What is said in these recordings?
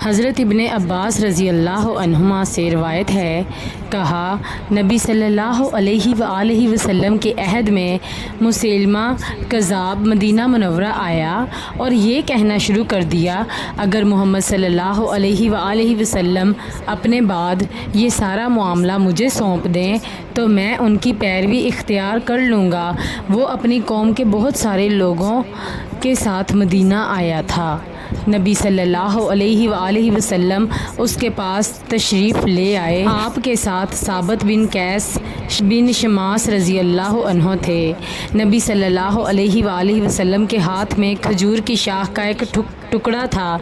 حضرت ابن عباس رضی اللہ عنہما سے روایت ہے، کہا نبی صلی اللہ علیہ وآلہ وسلم کے عہد میں مسیلمہ کذاب مدینہ منورہ آیا اور یہ کہنا شروع کر دیا، اگر محمد صلی اللہ علیہ وآلہ وسلم اپنے بعد یہ سارا معاملہ مجھے سونپ دیں تو میں ان کی پیروی اختیار کر لوں گا۔ وہ اپنی قوم کے بہت سارے لوگوں کے ساتھ مدینہ آیا تھا۔ نبی صلی اللہ علیہ وآلہ وسلم اس کے پاس تشریف لے آئے۔ آپ کے ساتھ ثابت بن قیس بن شماس رضی اللہ عنہ تھے۔ نبی صلی اللہ علیہ وآلہ وسلم کے ہاتھ میں کھجور کی شاخ کا ایک ٹکڑا تھا،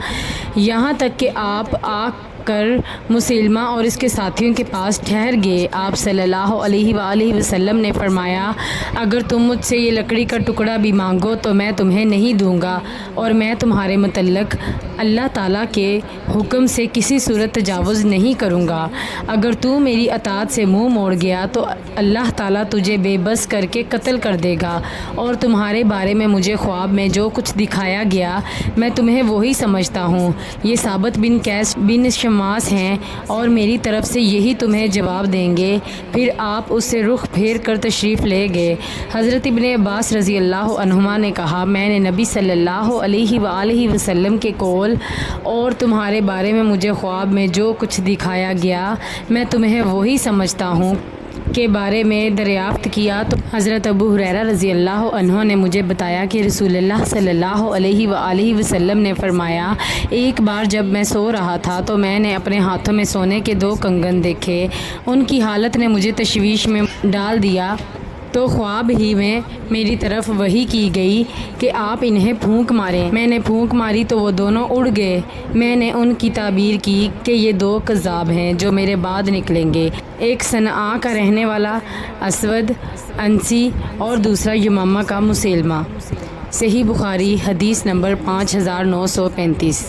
یہاں تک کہ آپ آ کر مسیلمہ اور اس کے ساتھیوں کے پاس ٹھہر گئے۔ آپ صلی اللہ علیہ وآلہ وسلم نے فرمایا، اگر تم مجھ سے یہ لکڑی کا ٹکڑا بھی مانگو تو میں تمہیں نہیں دوں گا، اور میں تمہارے متعلق اللہ تعالیٰ کے حکم سے کسی صورت تجاوز نہیں کروں گا۔ اگر تو میری اطاعت سے منہ موڑ گیا تو اللہ تعالیٰ تجھے بے بس کر کے قتل کر دے گا، اور تمہارے بارے میں مجھے خواب میں جو کچھ دکھایا گیا میں تمہیں وہی سمجھتا ہوں۔ یہ ثابت بن قیس بن شماس ہیں اور میری طرف سے یہی تمہیں جواب دیں گے۔ پھر آپ اس سے رخ پھیر کر تشریف لے گئے۔ حضرت ابن عباس رضی اللہ عنہما نے کہا، میں نے نبی صلی اللہ علیہ وآلہ وسلم کے قول اور تمہارے بارے میں مجھے خواب میں جو کچھ دکھایا گیا میں تمہیں وہی سمجھتا ہوں کے بارے میں دریافت کیا تو حضرت ابو ہریرہ رضی اللہ عنہ نے مجھے بتایا کہ رسول اللہ صلی اللہ علیہ وآلہ وسلم نے فرمایا، ایک بار جب میں سو رہا تھا تو میں نے اپنے ہاتھوں میں سونے کے 2 کنگن دیکھے۔ ان کی حالت نے مجھے تشویش میں ڈال دیا، تو خواب ہی میں میری طرف وحی کی گئی کہ آپ انہیں پھونک ماریں۔ میں نے پھونک ماری تو وہ دونوں اڑ گئے۔ میں نے ان کی تعبیر کی کہ یہ 2 کذاب ہیں جو میرے بعد نکلیں گے، ایک صنعاء کا رہنے والا اسود انسی اور دوسرا یمامہ کا مسیلمہ۔ صحیح بخاری حدیث نمبر 5935۔